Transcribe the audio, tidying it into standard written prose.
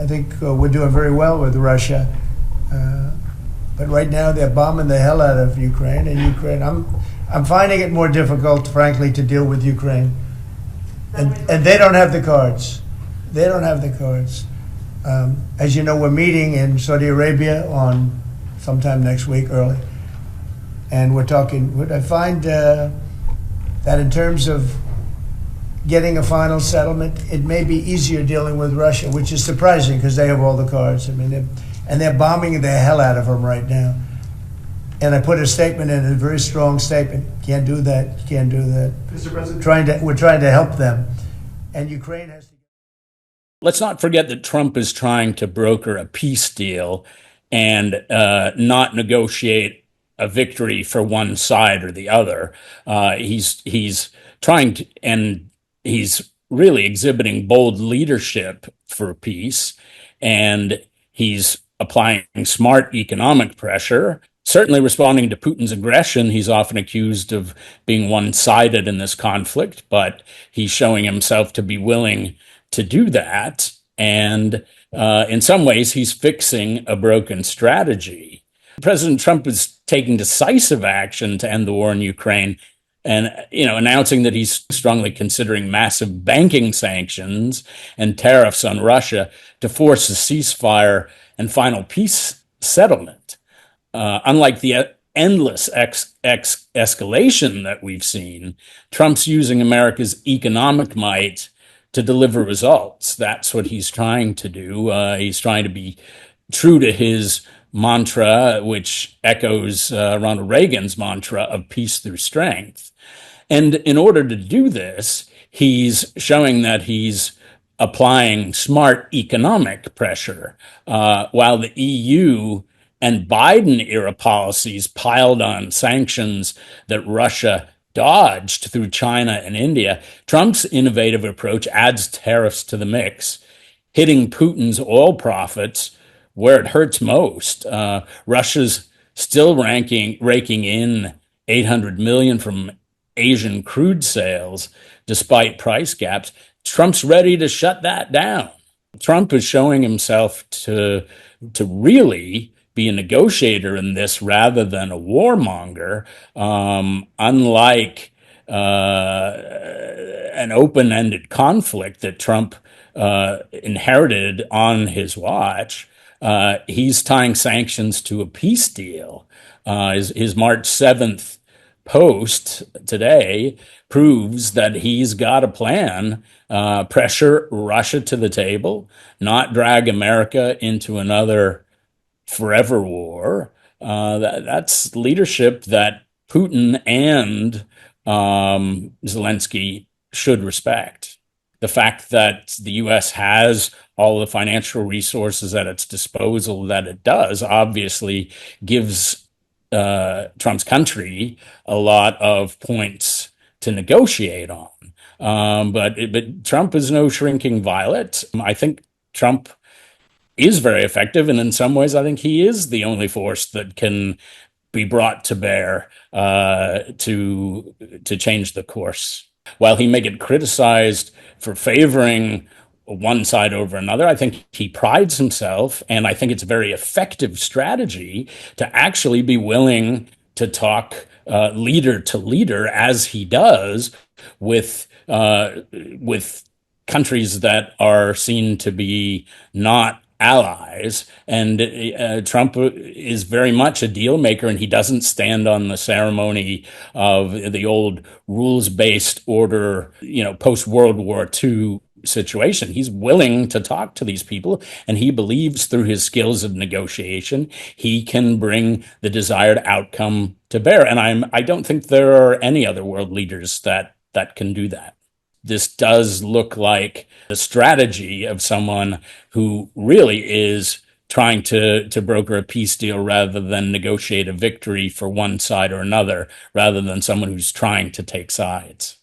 I think we're doing very well with Russia. But right now they're bombing the hell out of Ukraine, and I'm finding it more difficult, frankly, to deal with Ukraine. And they don't have the cards. They don't have the cards. As you know, we're meeting in Saudi Arabia on sometime next week, early. And we're talking, I find that in terms of getting a final settlement, it may be easier dealing with Russia, which is surprising because they have all the cards. I mean, they're bombing the hell out of them right now. And I put a statement in, a very strong statement. Can't do that. You can't do that. Mr. President, we're trying to help them, and Ukraine has to. Let's not forget that Trump is trying to broker a peace deal and not negotiate a victory for one side or the other. He's trying to, and he's really exhibiting bold leadership for peace, and he's applying smart economic pressure, certainly responding to Putin's aggression. He's often accused of being one-sided in this conflict, but he's showing himself to be willing to do that. And in some ways, he's fixing a broken strategy. President Trump is taking decisive action to end the war in Ukraine and, announcing that he's strongly considering massive banking sanctions and tariffs on Russia to force a ceasefire and final peace settlement. Unlike the endless escalation that we've seen, Trump's using America's economic might to deliver results. That's what he's trying to do. He's trying to be true to his mantra, which echoes Ronald Reagan's mantra of peace through strength. And in order to do this, he's showing that he's applying smart economic pressure, while the EU and Biden-era policies piled on sanctions that Russia dodged through China and India. Trump's innovative approach adds tariffs to the mix, hitting Putin's oil profits where it hurts most. Russia's still raking in $800 million from Asian crude sales, despite price gaps. Trump's ready to shut that down. Trump is showing himself to really be a negotiator in this rather than a warmonger, unlike an open-ended conflict that Trump inherited on his watch. He's tying sanctions to a peace deal. His March 7th post today proves that he's got a plan, pressure Russia to the table, not drag America into another forever war. That's leadership that Putin and Zelensky should respect. The fact that the U.S. has all the financial resources at its disposal that it does obviously gives Trump's country a lot of points to negotiate on. But Trump is no shrinking violet. I think Trump is very effective, and in some ways, I think he is the only force that can be brought to bear to change the course. While he may get criticized for favoring one side over another, I think he prides himself, and I think it's a very effective strategy to actually be willing to talk leader to leader, as he does with countries that are seen to be not allies. And Trump is very much a deal maker, and he doesn't stand on the ceremony of the old rules-based order, post-World War II situation. He's willing to talk to these people, and he believes through his skills of negotiation, he can bring the desired outcome to bear. And I don't think there are any other world leaders that can do that. This does look like the strategy of someone who really is trying to broker a peace deal rather than negotiate a victory for one side or another, rather than someone who's trying to take sides.